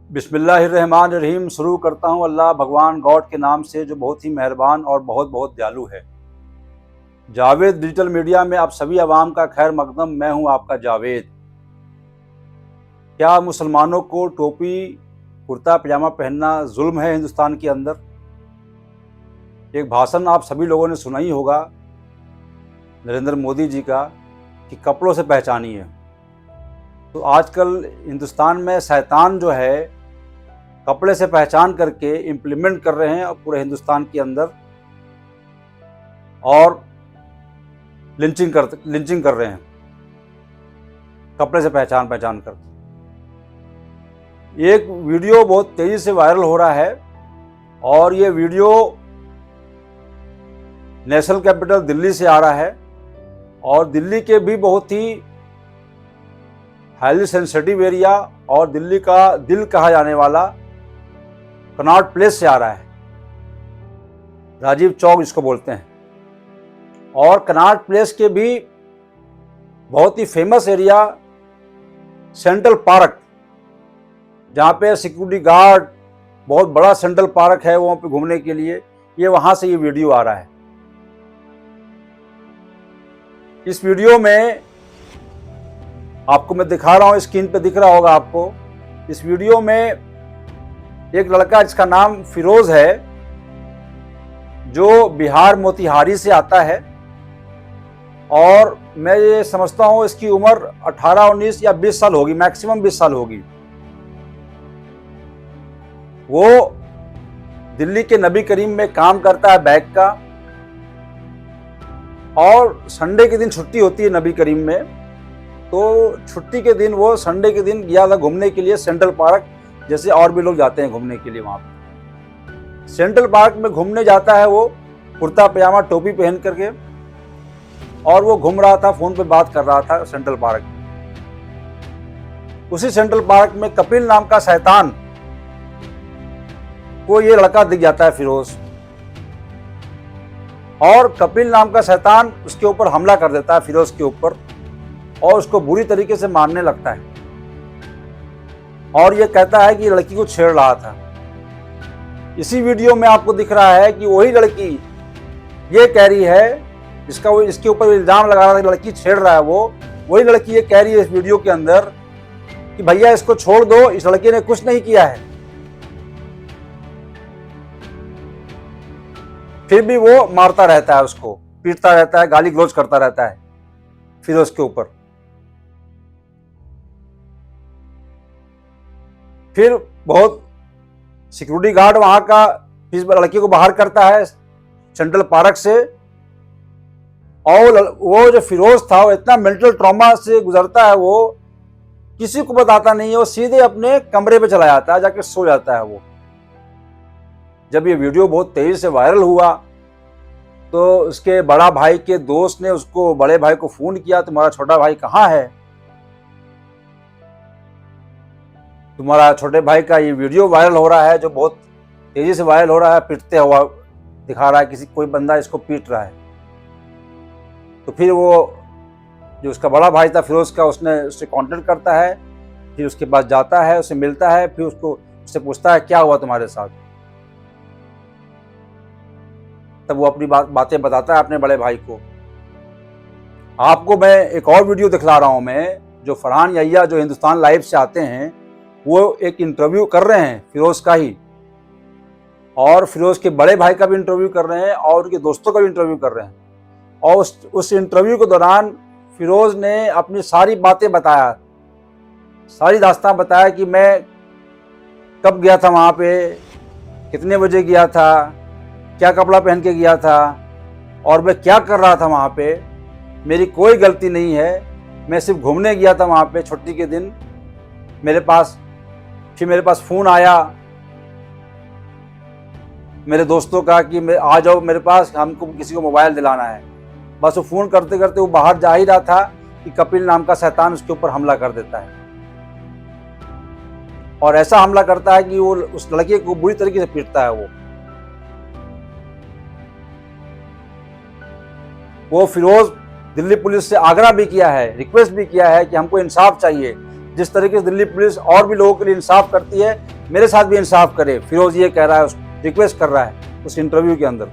बिस्मिल्लाहिर्रहमानिर्रहीम। शुरू करता हूँ अल्लाह भगवान गॉड के नाम से जो बहुत ही मेहरबान और बहुत बहुत दयालु है। जावेद डिजिटल मीडिया में आप सभी आवाम का खैर मकदम। मैं हूँ आपका जावेद। क्या मुसलमानों को टोपी कुर्ता पजामा पहनना जुल्म है हिंदुस्तान के अंदर? एक भाषण आप सभी लोगों ने सुना ही होगा नरेंद्र मोदी जी का कि कपड़ों से पहचानिए। तो आजकल हिंदुस्तान में शैतान जो है कपड़े से पहचान करके इम्प्लीमेंट कर रहे हैं पूरे हिंदुस्तान के अंदर और लिंचिंग कर रहे हैं कपड़े से पहचान कर। एक वीडियो बहुत तेजी से वायरल हो रहा है और ये वीडियो नेशनल कैपिटल दिल्ली से आ रहा है और दिल्ली के भी बहुत ही हाईली सेंसिटिव एरिया और दिल्ली का दिल कहा जाने वाला कनॉट प्लेस से आ रहा है। राजीव चौक इसको बोलते हैं। और कनॉट प्लेस के भी बहुत ही फेमस एरिया सेंट्रल पार्क, जहाँ पे सिक्योरिटी गार्ड, बहुत बड़ा सेंट्रल पार्क है वहाँ पे घूमने के लिए, ये वहाँ से ये वीडियो आ रहा है। इस वीडियो में आपको मैं दिखा रहा हूँ, स्क्रीन पे दिख रहा होगा आपको। इस वीडियो में एक लड़का जिसका नाम फिरोज है, जो बिहार मोतिहारी से आता है और मैं ये समझता हूँ इसकी उम्र 18, 19 या 20 साल होगी, मैक्सिमम 20 साल होगी। वो दिल्ली के नबी करीम में काम करता है बैग का, और संडे के दिन छुट्टी होती है नबी करीम में, तो छुट्टी के दिन वो संडे के दिन गया था घूमने के लिए सेंट्रल पार्क, जैसे और भी लोग जाते हैं घूमने के लिए वहाँ पे। सेंट्रल पार्क में घूमने जाता है वो कुर्ता पजामा टोपी पहन करके, और वो घूम रहा था, फोन पे बात कर रहा था सेंट्रल पार्क में। उसी सेंट्रल पार्क में कपिल नाम का शैतान को ये लड़का दिख जाता है फिरोज, और कपिल नाम का शैतान उसके ऊपर हमला कर देता है फिरोज के ऊपर, और उसको बुरी तरीके से मारने लगता है और ये कहता है कि लड़की को छेड़ रहा था। इसी वीडियो में आपको दिख रहा है कि वही लड़की ये कह रही है, इसका वो इसके ऊपर इल्जाम लगा रहा था कि लड़की छेड़ रहा है, वो वही लड़की ये कह रही है इस वीडियो के अंदर कि भैया इसको छोड़ दो, इस लड़के ने कुछ नहीं किया है। फिर भी वो मारता रहता है, उसको पीटता रहता है, गाली गलौज करता रहता है फिरोज के ऊपर। फिर बहुत सिक्योरिटी गार्ड वहां का इस लड़की को बाहर करता है सेंट्रल पार्क से, और वो जो फिरोज था वो इतना मेंटल ट्रॉमा से गुजरता है, वो किसी को बताता नहीं है, वो सीधे अपने कमरे पे चला जाता है, जाके सो जाता है वो। जब ये वीडियो बहुत तेजी से वायरल हुआ तो उसके बड़ा भाई के दोस्त ने उसको बड़े भाई को फोन किया, तुम्हारा छोटा भाई कहाँ है, तुम्हारा छोटे भाई का ये वीडियो वायरल हो रहा है, जो बहुत तेजी से वायरल हो रहा है, पीटते हुआ दिखा रहा है, कोई बंदा इसको पीट रहा है। तो फिर वो जो उसका बड़ा भाई था फिरोज का, उससे कांटेक्ट करता है, फिर उसके पास जाता है, उससे मिलता है, फिर उससे पूछता है क्या हुआ तुम्हारे साथ। तब वो अपनी बातें बताता है अपने बड़े भाई को। आपको मैं एक और वीडियो दिखला रहा हूं मैं, जो फरहान यहिया जो हिंदुस्तान लाइव से आते हैं, वो एक इंटरव्यू कर रहे हैं फिरोज का ही, और फिरोज के बड़े भाई का भी इंटरव्यू कर रहे हैं और उनके दोस्तों का भी इंटरव्यू कर रहे हैं। और उस इंटरव्यू के दौरान फिरोज ने अपनी सारी बातें बताया, सारी दास्तान बताया कि मैं कब गया था वहाँ पे, कितने बजे गया था, क्या कपड़ा पहन के गया था, और मैं क्या कर रहा था वहाँ पे, मेरी कोई गलती नहीं है, मैं सिर्फ घूमने गया था वहाँ पे छुट्टी के दिन। मेरे पास फ़ोन आया मेरे दोस्तों का कि मैं आ जाओ मेरे पास, हमको किसी को मोबाइल दिलाना है। बस वो फ़ोन करते करते वो बाहर जा ही रहा था कि कपिल नाम का शैतान उसके ऊपर हमला कर देता है, और ऐसा हमला करता है कि वो उस लड़के को बुरी तरीके से पीटता है। वो फिरोज दिल्ली पुलिस से आग्रह भी किया है, रिक्वेस्ट भी किया है कि हमको इंसाफ चाहिए, जिस तरीके से दिल्ली पुलिस और भी लोगों के लिए इंसाफ करती है, मेरे साथ भी इंसाफ करे। फिरोज ये कह रहा है, रिक्वेस्ट कर रहा है उस इंटरव्यू के अंदर।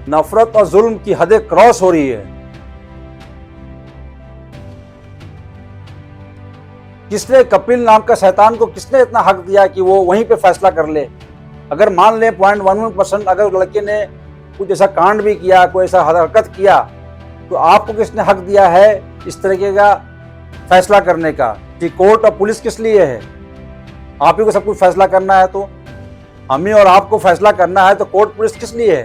नफरत और जुल्म की हदें क्रॉस हो रही है। किसने, कपिल नाम का शैतान को किसने इतना हक दिया कि वो वहीं पे फैसला कर ले? अगर मान ले 0.11% अगर लड़के ने कुछ ऐसा कांड भी किया, कोई ऐसा हरकत किया, तो आपको किसने हक दिया है इस तरीके का फैसला करने का? कि कोर्ट और पुलिस किस लिए है? आप ही को सब कुछ फैसला करना है, तो हमें और आपको फैसला करना है, तो कोर्ट पुलिस किस लिए है?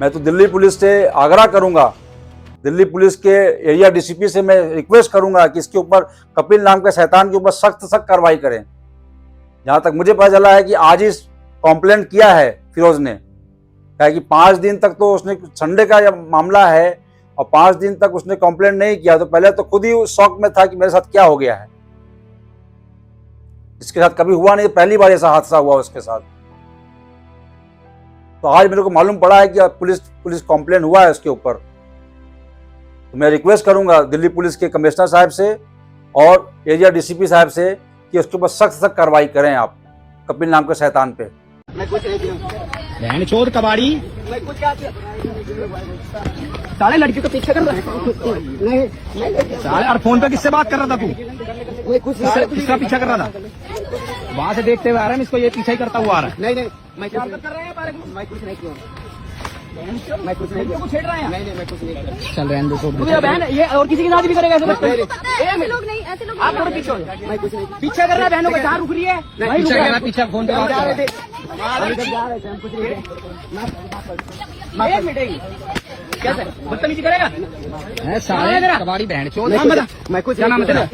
मैं तो दिल्ली पुलिस से आग्रह करूंगा, दिल्ली पुलिस के एरिया डीसीपी से मैं रिक्वेस्ट करूंगा कि इसके ऊपर, कपिल नाम के शैतान के ऊपर सख्त सख्त कार्रवाई करें। जहां तक मुझे पता चला है कि आज ही कंप्लेंट किया है फिरोज ने, क्या कि 5 दिन तक तो उसने, संडे का यह मामला है और 5 दिन तक उसने कंप्लेंट नहीं किया, तो पहले तो खुद ही शॉक में था कि मेरे साथ क्या हो गया है। इसके साथ कभी हुआ नहीं, पहली बार ऐसा हादसा हुआ उसके साथ। तो आज मेरे को मालूम पड़ा है कि पुलिस कंप्लेंट हुआ है उसके ऊपर। तो मैं रिक्वेस्ट करूंगा दिल्ली पुलिस के कमिश्नर साहब से और एरिया डीसीपी साहब से कि उसके ऊपर सख्त सख्त कार्रवाई करें आप कपिल नाम के शैतान पे। बहन चोद कबाड़ी साले लड़की को पीछे कर रहा है। साले और फोन पे किससे बात कर रहा था तू? किसका पीछा कर रहा था? वहां से देखते हुए आ रहा है, इसको ये पीछा ही करता हुआ आ रहा है। नहीं मैं क्या कर रहा है? मैं कुछ नहीं किया, मैं कुछ नहीं किया। छेड़ रहा है? नहीं मैं कुछ नहीं किया। चल रहने दो बहन, ये और किसी के साथ भी करेगा ऐसे लोग नहीं, ऐसे लोग आप थोड़ा पीछे हो। मैं कुछ नहीं पीछा कर रहा है, बहनों को जहाँ रुक रही है नहीं रुक रहा, पीछा फोन पे बात कर रहे थे। कैसे बदतमीजी करेगा? साले कबाड़ी बहन चोद। नाम बता, मैं कुछ, क्या नाम है तेरा?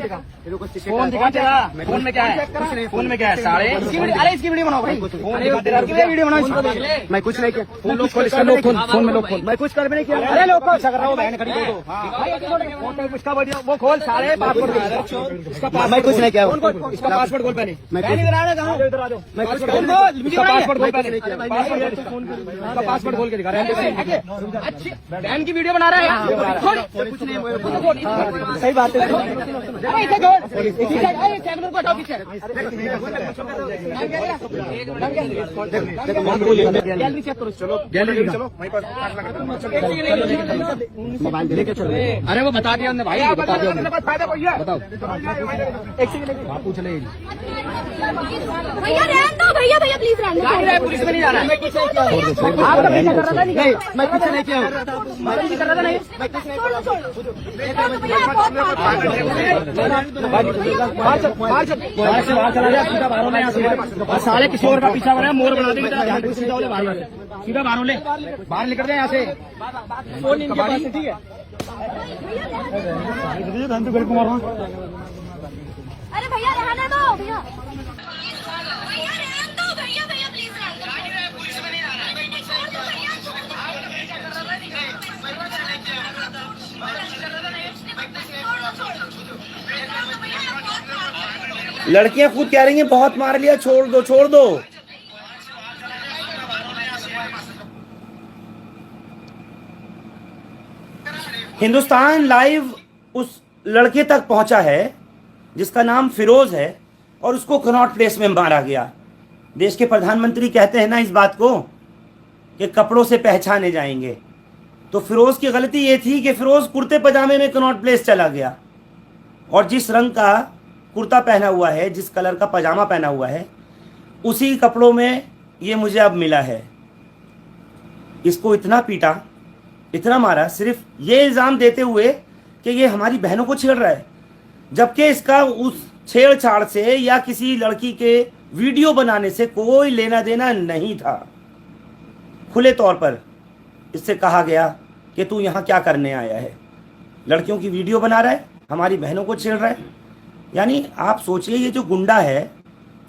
फोन दिखा तेरा, फोन में क्या है? फोन में क्या है? साले अरे इसकी वीडियो बनाओ भाई, वीडियो बनाओ। मैं कुछ नहीं किया, फोन लोग खोल, फोन में लोग खोल। मैं कुछ कर भी नहीं किया। अरे लोग कर रहा हूँ, बहन खड़ी दो इसका वीडियो वो खोल। साले पासपोर्ट, मैं कुछ नहीं किया। इसका पासपोर्ट खोल पहले। मैं इधर आ जाओ, मैं कुछ पासपोर्ट खोल पहले, पासपोर्ट खोल के दिखा रहा है। बहन की वीडियो बना रहा है, कुछ नहीं। सही बात है, कैमरे को हटाओ पीछे। गैलरी चेक करो, चलो गैलरी चलो, मोबाइल लेके चलो। अरे वो बता दिया भाई, बता दिया, बताओ। बापू चले भैया रहने दो, भैया प्लीज रहने दो। पुलिस में नहीं जाना है। आपका पीछा कर रहा था? नहीं मैं पीछे नहीं किया, मैं पीछे कर रहा था। नहीं साले किसी और का पीछा बना, मोर बना देंगे। सीधा बाहर ले, बाहर निकल जाए यहाँ से। फोन इनके पास है, ठीक है? अरे भैया रहने दो, भैया रहने दो, भैया प्लीज रहने दो। पुलिस में नहीं आ रहा है। लड़कियां खुद कह रही हैं बहुत मार लिया, छोड़ दो छोड़ दो। हिंदुस्तान लाइव उस लड़के तक पहुंचा है जिसका नाम फिरोज है और उसको कनॉट प्लेस में मारा गया। देश के प्रधानमंत्री कहते हैं ना इस बात को कि कपड़ों से पहचाने जाएंगे, तो फिरोज की गलती ये थी कि फिरोज कुर्ते पजामे में कनॉट प्लेस चला गया और जिस रंग का कुर्ता पहना हुआ है, जिस कलर का पजामा पहना हुआ है, उसी कपड़ों में ये मुझे अब मिला है। इसको इतना पीटा, इतना मारा, सिर्फ ये इल्ज़ाम देते हुए कि ये हमारी बहनों को छेड़ रहा है, जबकि इसका उस छेड़छाड़ से या किसी लड़की के वीडियो बनाने से कोई लेना देना नहीं था। खुले तौर पर इससे कहा गया कि तू यहाँ क्या करने आया है, लड़कियों की वीडियो बना रहा है, हमारी बहनों को छेड़ रहा है। यानी आप सोचिए, ये जो गुंडा है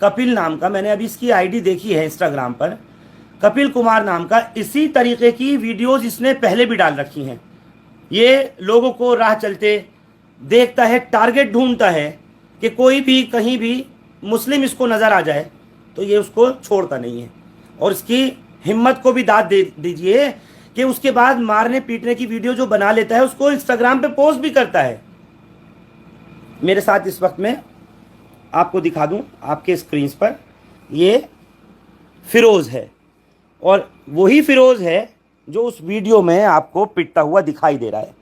कपिल नाम का, मैंने अभी इसकी आईडी देखी है इंस्टाग्राम पर, कपिल कुमार नाम का, इसी तरीके की वीडियोस इसने पहले भी डाल रखी हैं। ये लोगों को राह चलते देखता है, टारगेट ढूंढता है कि कोई भी कहीं भी मुस्लिम इसको नज़र आ जाए तो ये उसको छोड़ता नहीं है। और इसकी हिम्मत को भी दाद दे दीजिए कि उसके बाद मारने पीटने की वीडियो जो बना लेता है उसको इंस्टाग्राम पे पोस्ट भी करता है। मेरे साथ इस वक्त में आपको दिखा दूं आपके स्क्रीन पर, ये फिरोज़ है और वही फिरोज़ है जो उस वीडियो में आपको पिटता हुआ दिखाई दे रहा है,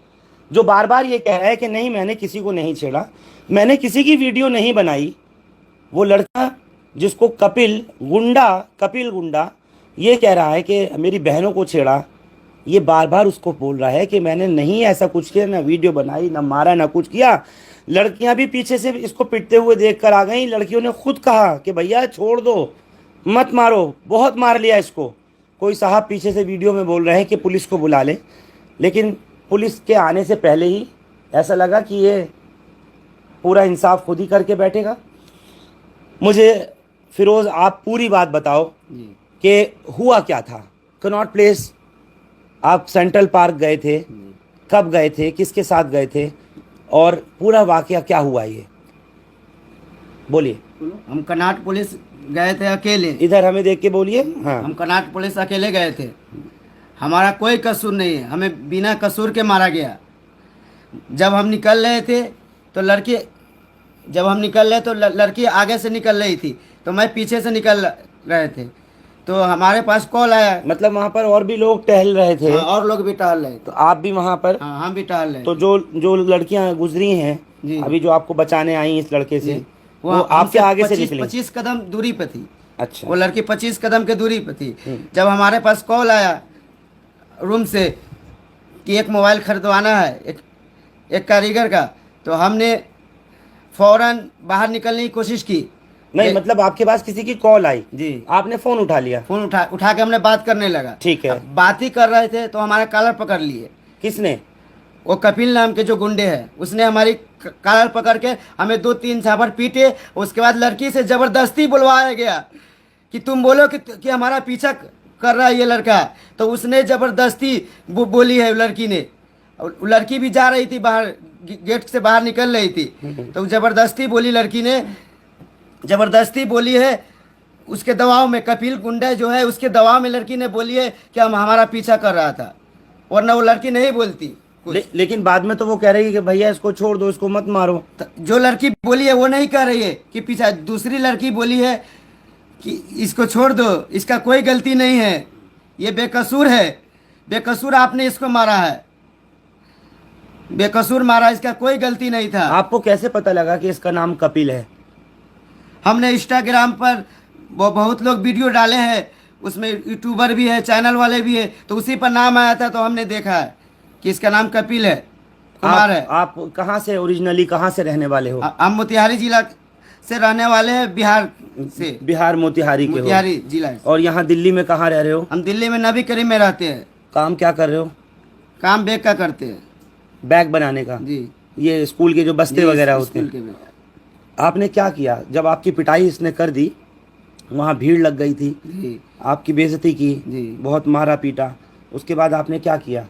जो बार बार ये कह रहा है कि नहीं मैंने किसी को नहीं छेड़ा, मैंने किसी की वीडियो नहीं बनाई। वो लड़का जिसको कपिल गुंडा ये कह रहा है कि मेरी बहनों को छेड़ा, ये बार बार उसको बोल रहा है कि मैंने नहीं ऐसा कुछ किया, ना वीडियो बनाई, ना मारा, ना कुछ किया। लड़कियां भी पीछे से इसको पिटते हुए देख कर आ गई। लड़कियों ने खुद कहा कि भैया छोड़ दो, मत मारो, बहुत मार लिया इसको। कोई साहब पीछे से वीडियो में बोल रहे हैं कि पुलिस को बुला ले, लेकिन पुलिस के आने से पहले ही ऐसा लगा कि ये पूरा इंसाफ खुद ही करके बैठेगा। मुझे फिरोज़ आप पूरी बात बताओ कि हुआ क्या था। कनॉट प्लेस आप सेंट्रल पार्क गए थे, कब गए थे, किसके साथ गए थे और पूरा वाकया क्या हुआ ये बोलिए। हम कर्नाटक पुलिस गए थे अकेले। इधर हमें देख के बोलिए। हाँ, हम कर्नाटक पुलिस अकेले गए थे, हमारा कोई कसूर नहीं है, हमें बिना कसूर के मारा गया। जब हम निकल रहे थे तो लड़की आगे से निकल रही थी, तो मैं पीछे से निकल रहे थे, तो हमारे पास कॉल आया। मतलब वहाँ पर और भी लोग टहल रहे थे। हाँ, और लोग भी टहल रहे थे। तो आप भी वहाँ पर? हाँ, हम भी टहल रहे। तो जो लड़कियाँ गुजरी हैं जी, अभी जो आपको बचाने आई इस लड़के से, वो आपके हमसे आगे से निकली? 25 कदम दूरी पे थी। अच्छा। वो लड़की 25 कदम के दूरी पे थी। जब हमारे पास कॉल आया रूम से कि एक मोबाइल खरीदवाना है एक कारीगर का, तो हमने फौरन बाहर निकलने की कोशिश की। नहीं, मतलब आपके पास किसी की कॉल आई जी, आपने फोन उठा लिया? फोन उठा के हमने बात करने लगा। ठीक है। अब बात ही कर रहे थे तो हमारा कॉलर पकड़ लिए। किसने? वो कपिल नाम के जो गुंडे हैं, उसने हमारी कॉलर पकड़ के हमें 2-3 झापड़ पीटे। उसके बाद लड़की से जबरदस्ती बुलवाया गया कि तुम बोलो कि हमारा पीछा कर रहा है ये लड़का। तो उसने जबरदस्ती बोली है लड़की ने, और लड़की भी जा रही थी बाहर, गेट से बाहर निकल रही थी, तो जबरदस्ती बोली लड़की ने, जबरदस्ती बोली है। उसके दबाव में कपिल गुंडा जो है उसके दबाव में लड़की ने बोली है कि हमारा पीछा कर रहा था, वरना वो लड़की नहीं बोलती कुछ। लेकिन बाद में तो वो कह रही है कि भैया इसको छोड़ दो, इसको मत मारो। जो लड़की बोली है वो नहीं कह रही है कि पीछा, दूसरी लड़की बोली है कि इसको छोड़ दो, इसका कोई गलती नहीं है, ये बेकसूर है, बेकसूर आपने इसको मारा है, बेकसूर मारा, इसका कोई गलती नहीं था। आपको कैसे पता लगा कि इसका नाम कपिल है? हमने इंस्टाग्राम पर वो बहुत लोग वीडियो डाले हैं, उसमें यूट्यूबर भी है, चैनल वाले भी है, तो उसी पर नाम आया था, तो हमने देखा है कि इसका नाम कपिल है, कुमार है। आप कहाँ से ओरिजिनली कहाँ से रहने वाले हो? हम मोतिहारी जिला से रहने वाले हैं, बिहार से। बिहार मोतिहारी के हो? मोतिहारी जिला। और यहाँ दिल्ली में कहाँ रह रहे हो? हम दिल्ली में नबी करीम में रहते हैं। काम क्या कर रहे हो? काम बैग का करते हैं। बैग बनाने का? जी। ये स्कूल के जो बस्ते वगैरह होते हैं। आपने क्या किया जब आपकी पिटाई इसने कर दी? वहाँ भीड़ लग गई थी जी, आपकी बेइज्जती की जी, बहुत मारा पीटा, उसके बाद आपने क्या किया?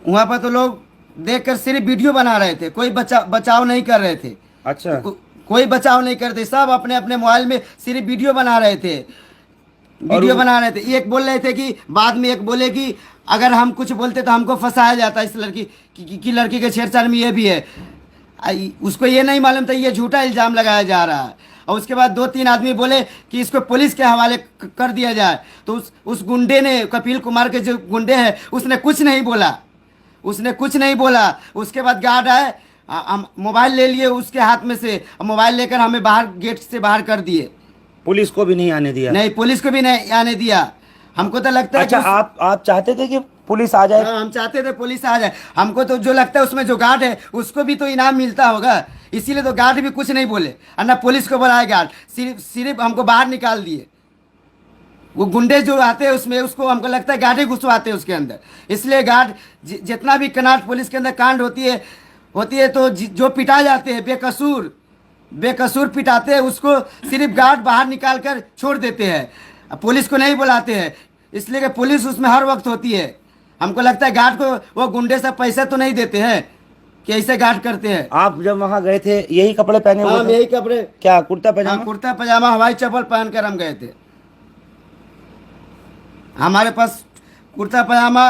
वहाँ पर तो लोग देखकर सिर्फ वीडियो बना रहे थे, कोई बचाव नहीं कर रहे थे। अच्छा। कोई बचाव नहीं करते, सब अपने अपने मोबाइल में सिर्फ वीडियो बना रहे थे, वीडियो बना रहे थे। एक बोल रहे थे कि बाद में एक बोले कि अगर हम कुछ बोलते तो हमको फंसाया जाता, इस लड़की की लड़की के छेड़छाड़ में ये भी है। उसको ये नहीं मालूम था ये झूठा इल्ज़ाम लगाया जा रहा है। और उसके बाद 2-3 आदमी बोले कि इसको पुलिस के हवाले कर दिया जाए, तो उस गुंडे ने, कपिल कुमार के जो गुंडे हैं, उसने कुछ नहीं बोला, उसने कुछ नहीं बोला। उसके बाद गार्ड आए, हम मोबाइल ले लिए उसके हाथ में से, मोबाइल लेकर हमें बाहर, गेट से बाहर कर दिए। पुलिस को भी नहीं आने दिया? नहीं, पुलिस को भी नहीं आने दिया। हमको तो लगता है अच्छा, आप चाहते थे कि पुलिस आ जाए? हाँ, हम चाहते थे पुलिस आ जाए। हमको तो जो लगता है उसमें जो गार्ड है उसको भी तो इनाम मिलता होगा, इसीलिए तो गार्ड भी कुछ नहीं बोले, और ना पुलिस को बुलाया गार्ड, सिर्फ हमको बाहर निकाल दिए। वो गुंडे जो आते हैं उसमें, उसको हमको लगता है गार्ड ही घुसवाते हैं उसके अंदर, इसलिए गार्ड जितना भी कर्नाटक पुलिस के अंदर कांड होती है तो जो पिटा जाते हैं बेकसूर पिटाते हैं, उसको सिर्फ गार्ड बाहर निकाल कर छोड़ देते हैं, पुलिस को नहीं बुलाते हैं, इसलिए कि पुलिस उसमें हर वक्त होती है। हमको लगता है गार्ड को वो गुंडे से पैसा तो नहीं देते हैं कि ऐसे गार्ड करते हैं। आप जब वहाँ गए थे यही कपड़े पहने हुए थे? यही कपड़े। क्या कुर्ता पजामा? कुर्ता पजामा, हवाई चप्पल पहन कर हम गए थे। हमारे पास कुर्ता पजामा,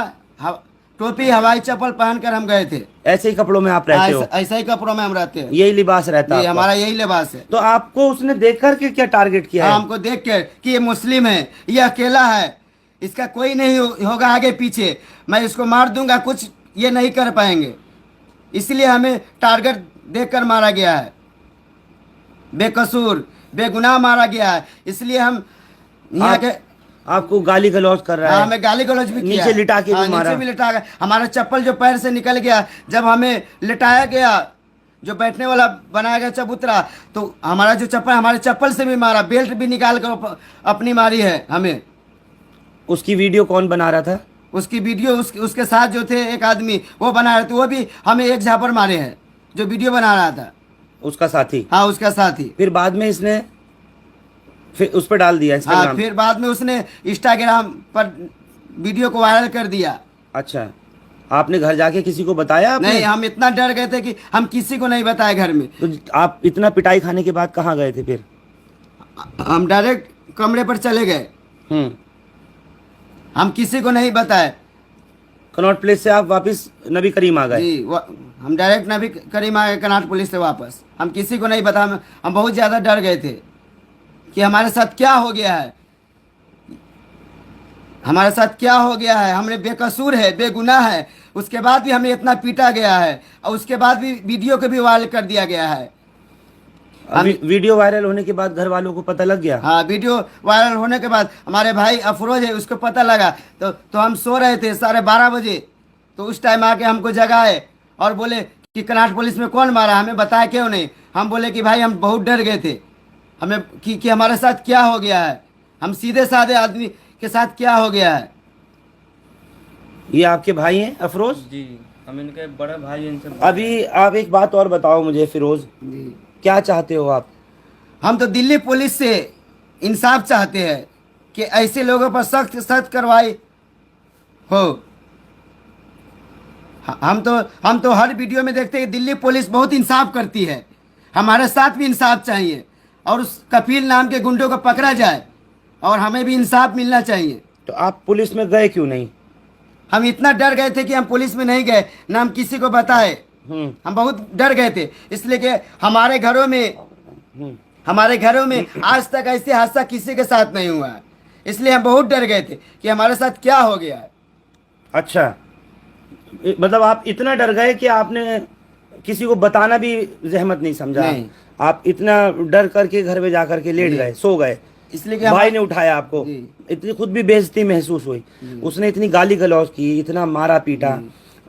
टोपी हवाई चप्पल पहनकर हम गए थे। ऐसे ही कपड़ों में आप रहते हो? ऐसा ही कपड़ों में हम रहते हैं। यही लिबास रहता ये है? हमारा यही लिबास है। तो आपको उसने देख करके क्या टारगेट किया है? हमको देख कर कि ये मुस्लिम है, ये अकेला है, इसका कोई नहीं होगा आगे पीछे, मैं इसको मार दूंगा, कुछ ये नहीं कर पाएंगे, इसलिए हमें टारगेट देकर मारा गया है। बेकसूर बेगुनाह मारा गया है, इसलिए हम यहाँ के आपको गाली गलौज कर रहा है? हाँ, हमें गाली गलौज भी किया, नीचे लिटा के भी मारा? नीचे भी लिटा गया। हमारा चप्पल जो पैर से निकल गया, जब हमें लिटाया गया, जो बैठने वाला बनाया गया चबूतरा, तो हमारा जो चप्पल, हमारे चप्पल से भी मारा, बेल्ट भी निकाल कर अपनी मारी है हमें। उसकी वीडियो कौन बना रहा था? उसकी वीडियो उसके साथ जो थे एक आदमी, वो बना रहे थे, वो भी हमें एक झापर मारे हैं, जो वीडियो बना रहा था। उसका साथी? हाँ, उसका साथी। फिर बाद में इसने फिर उस पर डाल दिया इंस्टाग्राम? हाँ, फिर बाद में उसने इंस्टाग्राम पर वीडियो को वायरल कर दिया। अच्छा, आपने घर जाके किसी को बताया आपने? नहीं, हम इतना डर गए थे कि हम किसी को नहीं बताए घर में। तो आप इतना पिटाई खाने के बाद कहाँ गए थे फिर? हम डायरेक्ट कमरे पर चले गए, हम किसी को नहीं बताए। कनॉट प्लेस से आप वापस नबी करीम आ गए? जी, हम डायरेक्ट नबी करीम आ गए कनॉट पुलिस से वापस। हम किसी को नहीं बताया, हम बहुत ज़्यादा डर गए थे कि हमारे साथ क्या हो गया है, हमारे साथ क्या हो गया है। हमने बेकसूर है, बेगुनाह है, उसके बाद भी हमें इतना पीटा गया है, और उसके बाद भी वीडियो को भी वायरल कर दिया गया है। वीडियो वायरल होने के बाद घर वालों को पता लग गया? हाँ, वीडियो वायरल होने के बाद हमारे भाई अफरोज है, उसको पता लगा, तो हम सो रहे थे 12:30 बजे, तो उस टाइम आके हमको जगाए और बोले कि कनॉट पुलिस में कौन मारा, हमें बताया क्यों नहीं। हम बोले कि भाई हम बहुत डर गए थे, हमें कि हमारे साथ क्या हो गया है, हम सीधे साधे आदमी के साथ क्या हो गया है। ये आपके भाई हैं अफरोज? जी, हम इनके बड़े भाई, इनसे। अभी आप एक बात और बताओ मुझे फिरोज, जी, क्या चाहते हो आप? हम तो दिल्ली पुलिस से इंसाफ चाहते हैं कि ऐसे लोगों पर सख्त सख्त कार्रवाई हो। हम तो हर वीडियो में देखते हैं दिल्ली पुलिस बहुत इंसाफ करती है, हमारे साथ भी इंसाफ चाहिए, और उस कपिल नाम के गुंडों को पकड़ा जाए, और हमें भी इंसाफ मिलना चाहिए। तो आप पुलिस में गए क्यों नहीं? हम इतना डर गए थे कि हम पुलिस में नहीं गए, ना हम किसी को बताए। हम बहुत डर गए थे, इसलिए कि हमारे घरों में आज तक ऐसे हादसा किसी के साथ नहीं हुआ है, इसलिए हम बहुत डर गए थे कि हमारे साथ क्या हो गया है। अच्छा, मतलब आप इतना डर गए कि आपने किसी को बताना भी जहमत नहीं समझा? नहीं। आप इतना डर करके घर में जाकर के लेट गए, सो गए, इसलिए कि भाई ने उठाया आपको, इतनी खुद भी बेइज्जती महसूस हुई, उसने इतनी गाली गलौज की, इतना मारा पीटा,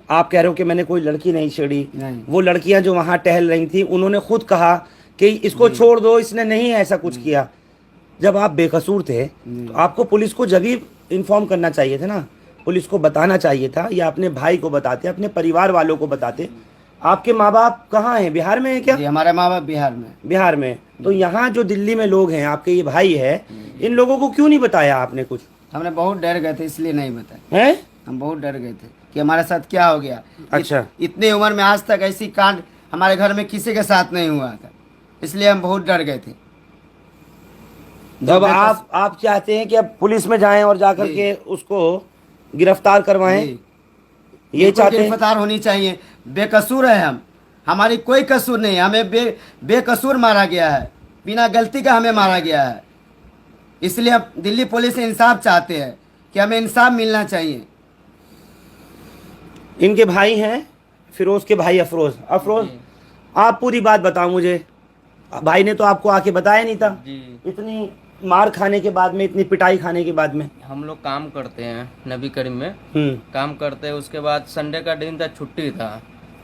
आप कह रहे हो कि मैंने कोई लड़की नहीं छेड़ी, वो लड़कियां जो वहां टहल रही थी उन्होंने खुद कहा कि इसको छोड़ दो, इसने नहीं ऐसा कुछ किया। जब आप बेकसूर थे तो आपको पुलिस को जल्दी इन्फॉर्म करना चाहिए था ना, पुलिस को बताना चाहिए था, या अपने भाई को बताते, अपने परिवार वालों को बताते। आपके माँ बाप कहाँ हैं? बिहार में है क्या? जी, हमारे माँ बाप बिहार में। तो यहाँ जो दिल्ली में लोग हैं, आपके ये भाई है, इन लोगों को क्यों नहीं बताया आपने कुछ? हमने बहुत डर गए थे, इसलिए नहीं बताया। हैं? हम बहुत डर गए थे कि हमारे साथ क्या हो गया। अच्छा। इतनी उम्र में आज तक ऐसी कांड हमारे घर में किसी के साथ नहीं हुआ था, इसलिए हम बहुत डर गए थे। जब आप चाहते हैं कि अब पुलिस में जाएं और जाकर के उसको गिरफ्तार करवाएं, ये चाहते हैं? गिरफ्तार होनी चाहिए, बेकसूर है हम, हमारी कोई कसूर नहीं, हमें बेकसूर मारा गया है, बिना गलती का हमें मारा गया है, इसलिए हम दिल्ली पुलिस से इंसाफ चाहते हैं कि हमें इंसाफ मिलना चाहिए। इनके भाई हैं फिरोज के भाई अफरोज, आप पूरी बात बताओ मुझे। भाई ने तो आपको आके बताया नहीं था जी। इतनी मार खाने के बाद में, इतनी पिटाई खाने के बाद में? हम लोग काम करते हैं नबी करीम में, काम करते हैं, उसके बाद संडे का दिन था, छुट्टी था,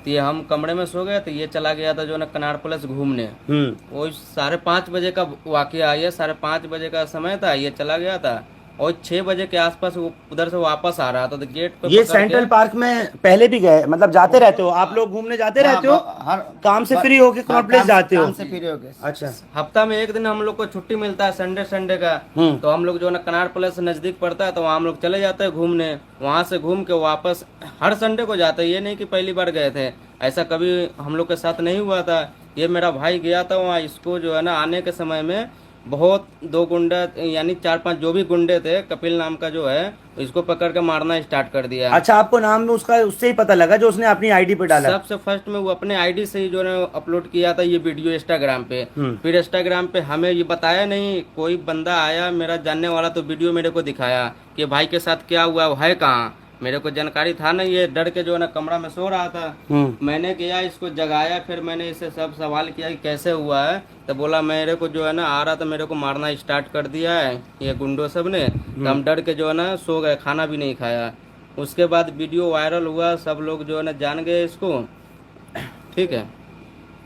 तो ये हम कमरे में सो गए, तो ये चला गया था जो ना कनॉट प्लेस घूमने। वो 5:30 बजे का वाकया है, 5:30 बजे का समय था, ये चला गया था, और 6 बजे के आसपास वो उधर से वापस आ रहा था, तो गेट पे ये सेंट्रल पार्क में पहले भी गए, मतलब जाते रहते हो आप लोग, घूमने जाते रहते हो? काम से फ्री होके कनॉट प्लेस जाते हो? काम से फ्री होके। अच्छा। हफ्ता में एक दिन हम लोग को छुट्टी मिलता है, संडे का, तो हम लोग जो ना कनॉट प्लेस नजदीक पड़ता है, तो वहाँ हम लोग चले जाते हैं घूमने, वहाँ से घूम के वापस हर संडे को जाते हैं। ये नहीं कि पहली बार गए थे, ऐसा कभी हम लोग के साथ नहीं हुआ था। ये मेरा भाई गया था वहाँ, इसको जो है ना आने के समय में बहुत 2 गुंडा यानी 4-5 जो भी गुंडे थे, कपिल नाम का जो है, इसको पकड़ के मारना स्टार्ट कर दिया। अच्छा, आपको नाम में उसका उससे ही पता लगा जो उसने अपनी आईडी पे डाला? सबसे फर्स्ट में वो अपने आईडी से ही जो है अपलोड किया था ये वीडियो इंस्टाग्राम पे। फिर इंस्टाग्राम पे हमें ये बताया नहीं, कोई बंदा आया मेरा जानने वाला तो वीडियो मेरे को दिखाया कि भाई के साथ क्या हुआ, वो है कहाँ। मेरे को जानकारी था नहीं, ये डर के जो है ना कमरा में सो रहा था। मैंने किया, इसको जगाया, फिर मैंने इससे सब सवाल किया कि कैसे हुआ है, तो बोला मेरे को जो है ना आ रहा था, मेरे को मारना स्टार्ट कर दिया है ये गुंडों सब ने। तो हम डर के जो है ना सो गए, खाना भी नहीं खाया। उसके बाद वीडियो वायरल हुआ, सब लोग जो है ना जान गए इसको। ठीक है,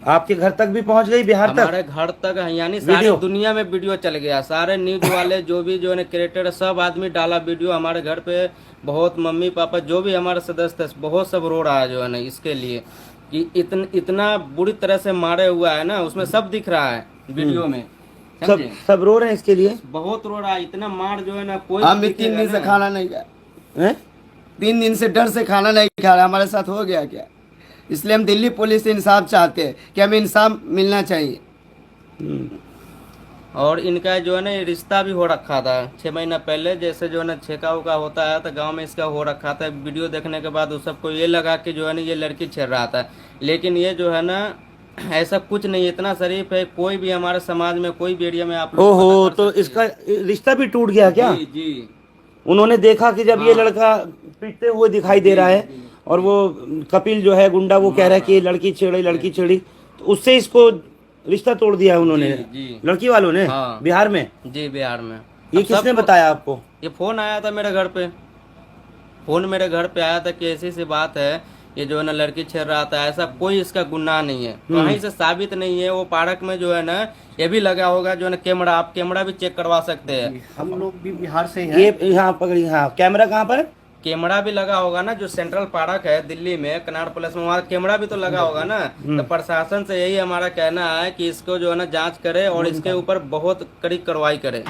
आपके घर तक भी पहुंच गई, बिहार तक? हमारे घर तक, यानी सारी दुनिया में वीडियो चल गया। सारे न्यूज वाले जो भी जो है क्रिएटर सब आदमी डाला वीडियो हमारे घर पे। बहुत मम्मी पापा जो भी हमारे सदस्य थे बहुत सब रो रहा है जो है ना इसके लिए कि इतना बुरी तरह से मारे हुआ है ना, उसमें सब दिख रहा है वीडियो में। सब रो रहे हैं इसके लिए, बहुत रो रहा है, इतना मार जो है ना कोई। हम भी 3 दिन से खाना नहीं खाया, 3 दिन से डर से खाना नहीं खा रहा। हमारे साथ हो गया क्या? इसलिए हम दिल्ली पुलिस से इंसाफ चाहते हैं कि हमें इंसाफ मिलना चाहिए। और इनका जो है ना रिश्ता भी हो रखा था 6 महीना पहले, जैसे जो है ना छेका उका होता है तो गांव में इसका हो रखा था। वीडियो देखने के बाद उस सबको ये लगा कि जो है ना ये लड़की छेड़ रहा था, लेकिन ये जो है ना ऐसा कुछ नहीं, इतना शरीफ है। कोई भी हमारे समाज में कोई भी एरिया में आप लोग ओहो, तो इसका रिश्ता भी टूट गया क्या? जी जी। उन्होंने देखा कि जब ये लड़का पीटते हुए दिखाई दे रहा है और वो कपिल जो है गुंडा वो कह रहा है कि ये लड़की छेड़ी, तो उससे इसको रिश्ता तोड़ दिया उन्होंने। जी। लड़की वालों ने? हाँ। बिहार में? जी बिहार में। ये किसने बताया आपको? ये फोन आया था मेरे घर पे, फोन मेरे घर पे आया था कि ऐसी सी बात है, ये जो है ना लड़की छेड़ रहा था। ऐसा कोई इसका गुनाह नहीं है, कहीं से साबित नहीं है। वो पार्क में जो है ना ये भी लगा होगा जो है ना कैमरा, आप कैमरा भी चेक करवा सकते हैं। हम लोग भी बिहार से हैं। ये यहाँ पकड़ी, हाँ। कैमरा कहाँ पर? कैमरा भी लगा होगा ना, जो सेंट्रल पार्क है दिल्ली में कनाट प्लेस में, वहाँ कैमरा भी तो लगा होगा ना। तो प्रशासन से यही हमारा कहना है कि इसको जो है ना जांच करे और इसके ऊपर बहुत कड़ी कार्रवाई करे,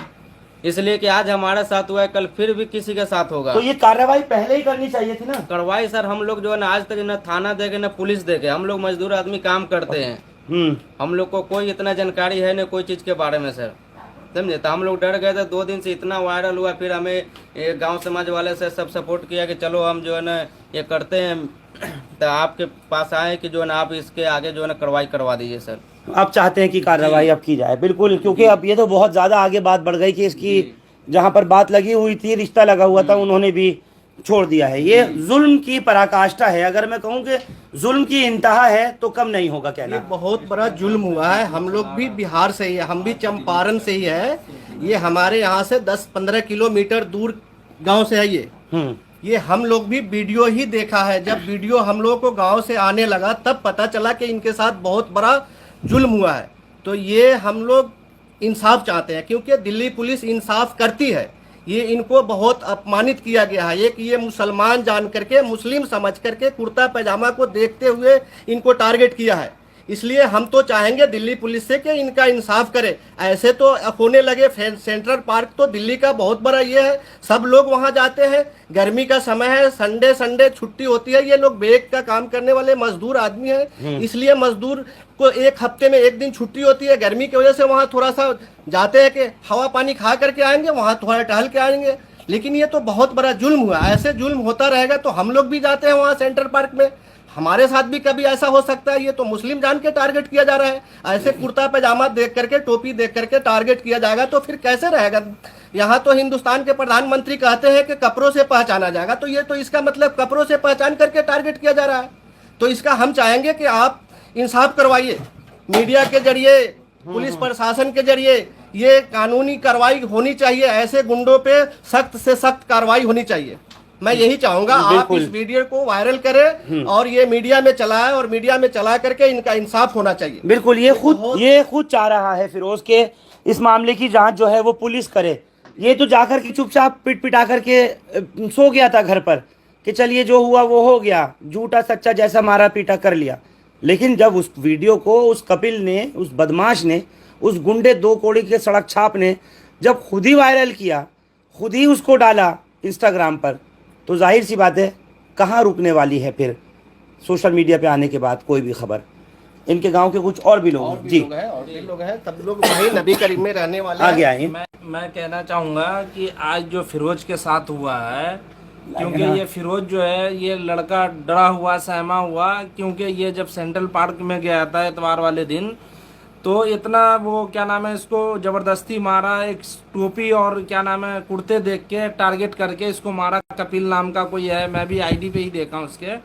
इसलिए कि आज हमारे साथ हुआ है, कल फिर भी किसी के साथ होगा। तो ये कार्रवाई पहले ही करनी चाहिए थी ना। कार्रवाई सर हम लोग जो है ना आज तक न थाना देखे न पुलिस देखे, हम लोग मजदूर आदमी काम करते हैं। हम लोग को कोई इतना जानकारी है न कोई चीज के बारे में सर, समझे। तो हम लोग डर गए थे, 2 दिन से इतना वायरल हुआ। फिर हमें गांव समाज वाले से सब सपोर्ट किया कि चलो हम जो है ना ये करते हैं, तो आपके पास आए कि जो है ना आप इसके आगे जो है ना कार्रवाई करवा दीजिए सर। आप चाहते हैं कि कार्रवाई अब की जाए? बिल्कुल, क्योंकि अब ये तो बहुत ज्यादा आगे बात बढ़ गई कि इसकी जहाँ पर बात लगी हुई थी, रिश्ता लगा हुआ था, उन्होंने भी छोड़ दिया है। ये जुल्म की पराकाष्ठा है। अगर मैं कहूँ कि जुल्म की इंतहा है तो कम नहीं होगा कहना। ये बहुत बड़ा जुल्म हुआ है। हम लोग भी बिहार से ही है, हम भी चंपारण से ही है। ये हमारे यहाँ से 10-15 किलोमीटर दूर गांव से है ये हम लोग भी वीडियो ही देखा है। जब वीडियो हम लोग को गांव से आने लगा तब पता चला कि इनके साथ बहुत बड़ा जुल्म हुआ है। तो ये हम लोग इंसाफ चाहते हैं, क्योंकि दिल्ली पुलिस इंसाफ करती है। ये इनको बहुत अपमानित किया गया है। एक ये मुसलमान जान करके, मुस्लिम समझ करके कुर्ता पैजामा को देखते हुए इनको टारगेट किया है। इसलिए हम तो चाहेंगे दिल्ली पुलिस से कि इनका इंसाफ करे। ऐसे तो होने लगे, सेंट्रल पार्क तो दिल्ली का बहुत बड़ा ये है, सब लोग वहां जाते हैं। गर्मी का समय है, संडे छुट्टी होती है। ये लोग बेग का काम करने वाले मजदूर आदमी हैं, इसलिए मजदूर को 1 हफ्ते में 1 दिन छुट्टी होती है। गर्मी की वजह से वहाँ थोड़ा सा जाते हैं कि हवा पानी खा करके आएंगे, वहाँ थोड़ा टहल के आएंगे। लेकिन ये तो बहुत बड़ा जुल्म हुआ। ऐसे जुल्म होता रहेगा तो हम लोग भी जाते हैं वहाँ सेंट्रल पार्क में, हमारे साथ भी कभी ऐसा हो सकता है। ये तो मुस्लिम जान के टारगेट किया जा रहा है। ऐसे कुर्ता पैजामा देख करके, टोपी देख करके टारगेट किया जाएगा तो फिर कैसे रहेगा। यहाँ तो हिंदुस्तान के प्रधानमंत्री कहते हैं कि कपड़ों से पहचाना जाएगा, तो ये तो इसका मतलब कपड़ों से पहचान करके टारगेट किया जा रहा है। तो इसका हम चाहेंगे कि आप इंसाफ करवाइए, मीडिया के जरिए, पुलिस प्रशासन के जरिए। ये कानूनी कार्रवाई होनी चाहिए, ऐसे गुंडों पे सख्त से सख्त कार्रवाई होनी चाहिए। मैं यही चाहूंगा आप इस वीडियो को वायरल करें और ये मीडिया में चलाएं, और मीडिया में चला करके इनका इंसाफ होना चाहिए। बिल्कुल, ये खुद चाह रहा है फिरोज के इस मामले की जांच जो है वो पुलिस करे। ये तो जाकर के चुपचाप पिटा करके सो गया था घर पर कि चलिए जो हुआ वो हो गया, झूठा सच्चा जैसा मारा पीटा कर लिया। लेकिन जब उस वीडियो को उस कपिल ने, उस बदमाश ने, उस गुंडे 2 कौड़ी के सड़क छाप ने जब खुद ही वायरल किया, खुद ही उसको डाला इंस्टाग्राम पर, तो जाहिर सी बात है कहाँ रुकने वाली है फिर सोशल मीडिया पे आने के बाद कोई भी खबर। इनके गांव के कुछ और भी लोग जी और भी लोग हैं, सब लोग वही नबी करीम में रहने वाले आगे आए। मैं कहना चाहूँगा कि आज जो फिरोज के साथ हुआ है, क्योंकि ये फिरोज जो है ये लड़का डरा हुआ सहमा हुआ, क्योंकि ये जब सेंट्रल पार्क में गया था इतवार वाले दिन, तो इतना वो क्या नाम है इसको ज़बरदस्ती मारा, एक टोपी और क्या नाम है कुर्ते देख के टारगेट करके इसको मारा। कपिल नाम का कोई है, मैं भी आईडी पे ही देखा उसके,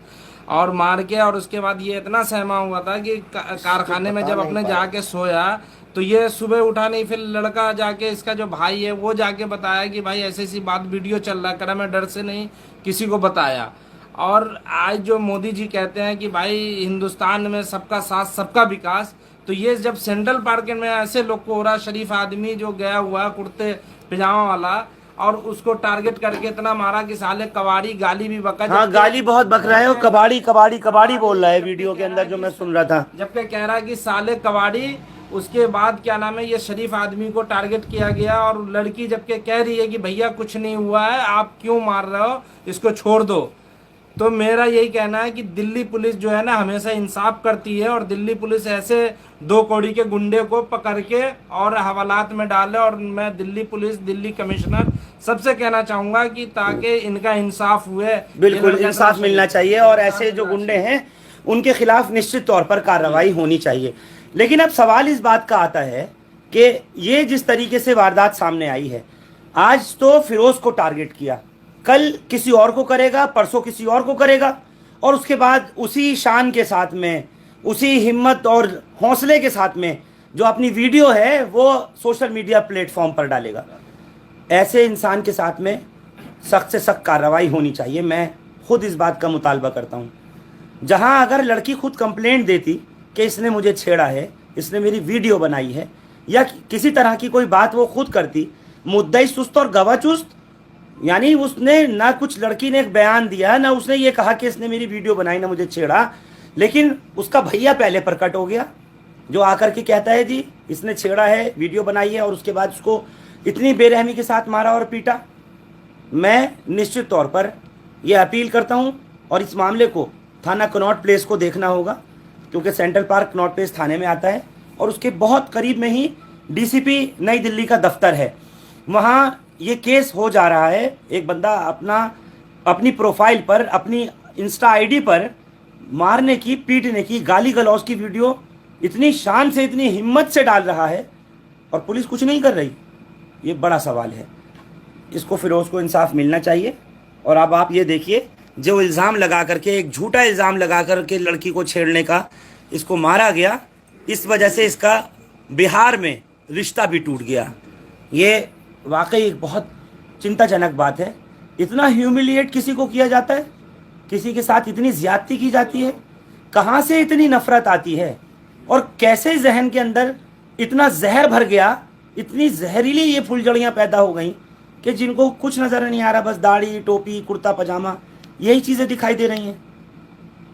और मार के और उसके बाद ये इतना सहमा हुआ था कि कारखाने में जब अपने जाके सोया तो ये सुबह उठा नहीं। फिर लड़का जाके इसका जो भाई है वो जाके बताया कि भाई ऐसी ऐसी बात वीडियो चल रहा करा, मैं डर से नहीं किसी को बताया। और आज जो मोदी जी कहते हैं कि भाई हिंदुस्तान में सबका साथ सबका विकास, तो ये जब सेंट्रल पार्क में ऐसे लोग को हो रहा, शरीफ आदमी जो गया हुआ कुर्ते पजामा वाला, और उसको टारगेट करके इतना मारा कि साले कबाड़ी गाली भी बका। हाँ, गाली बहुत बक रहा है और कबाड़ी कबाड़ी कबाड़ी बोल रहा है वीडियो के अंदर जो मैं सुन रहा था, जबकि कह रहा है कि साले कबाड़ी। उसके बाद क्या नाम है ये शरीफ आदमी को टारगेट किया गया, और लड़की जबकि कह रही है कि भैया कुछ नहीं हुआ है, आप क्यों मार रहे हो, इसको छोड़ दो। तो मेरा यही कहना है कि दिल्ली पुलिस जो है ना हमेशा इंसाफ करती है, और दिल्ली पुलिस ऐसे 2 कौड़ी के गुंडे को पकड़ के और हवालात में डाले। और मैं दिल्ली पुलिस, दिल्ली कमिश्नर सबसे कहना चाहूंगा कि ताकि इनका इंसाफ हुए। बिल्कुल इंसाफ मिलना चाहिए, और ऐसे जो गुंडे हैं उनके खिलाफ निश्चित तौर पर कार्रवाई होनी चाहिए। लेकिन अब सवाल इस बात का आता है कि ये जिस तरीके से वारदात सामने आई है, आज तो फिरोज को टारगेट किया, कल किसी और को करेगा, परसों किसी और को करेगा, और उसके बाद उसी शान के साथ में, उसी हिम्मत और हौसले के साथ में जो अपनी वीडियो है वो सोशल मीडिया प्लेटफॉर्म पर डालेगा। ऐसे इंसान के साथ में सख्त से सख्त कार्रवाई होनी चाहिए। मैं खुद इस बात का मुतालबा करता हूँ। जहाँ अगर लड़की खुद कंप्लेंट देती कि इसने मुझे छेड़ा है, इसने मेरी वीडियो बनाई है, या किसी तरह की कोई बात वो खुद करती, मुद्दई सुस्त और गवाह चुस्त, यानी उसने ना कुछ लड़की ने एक बयान दिया, ना उसने ये कहा कि इसने मेरी वीडियो बनाई, ना मुझे छेड़ा, लेकिन उसका भैया पहले प्रकट हो गया जो आकर के कहता है जी इसने छेड़ा है, वीडियो बनाई है, और उसके बाद उसको इतनी बेरहमी के साथ मारा और पीटा। मैं निश्चित तौर पर यह अपील करता हूँ, और इस मामले को थाना कनॉट प्लेस को देखना होगा, क्योंकि सेंट्रल पार्क कनॉट प्लेस थाने में आता है, और उसके बहुत करीब में ही डीसीपी नई दिल्ली का दफ्तर है। वहाँ ये केस हो जा रहा है। एक बंदा अपनी प्रोफाइल पर, अपनी इंस्टा आईडी पर मारने की, पीटने की, गाली गलौज की वीडियो इतनी शान से, इतनी हिम्मत से डाल रहा है, और पुलिस कुछ नहीं कर रही। ये बड़ा सवाल है। इसको फिरोज को इंसाफ मिलना चाहिए। और अब आप ये देखिए, जो इल्ज़ाम लगा करके, एक झूठा इल्ज़ाम लगा करके लड़की को छेड़ने का इसको मारा गया, इस वजह से इसका बिहार में रिश्ता भी टूट गया। ये वाकई एक बहुत चिंताजनक बात है। इतना ह्यूमिलिएट किसी को किया जाता है, किसी के साथ इतनी ज़्यादती की जाती है, कहाँ से इतनी नफ़रत आती है, और कैसे जहन के अंदर इतना जहर भर गया, इतनी जहरीली ये फुलझड़ियाँ पैदा हो गई कि जिनको कुछ नज़र नहीं आ रहा, बस दाढ़ी, टोपी, कुर्ता पजामा, यही चीज़ें दिखाई दे रही हैं।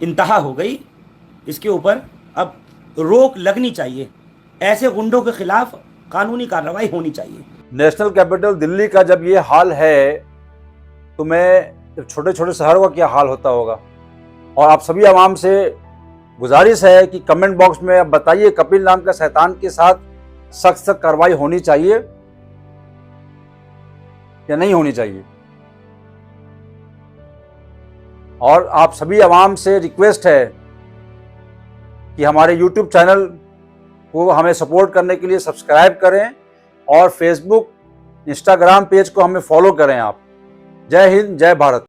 इंतहा हो गई। इसके ऊपर अब रोक लगनी चाहिए। ऐसे गुंडों के खिलाफ कानूनी कार्रवाई होनी चाहिए। नेशनल कैपिटल दिल्ली का जब ये हाल है, तो मैं छोटे छोटे शहरों का क्या हाल होता होगा। और आप सभी आवाम से गुजारिश है कि कमेंट बॉक्स में आप बताइए, कपिल नाम का शैतान के साथ सख्त सख्त कार्रवाई होनी चाहिए या नहीं होनी चाहिए। और आप सभी आवाम से रिक्वेस्ट है कि हमारे YouTube चैनल को हमें सपोर्ट करने के लिए सब्सक्राइब करें, और फेसबुक, इंस्टाग्राम पेज को हमें फॉलो करें आप। जय हिंद, जय भारत।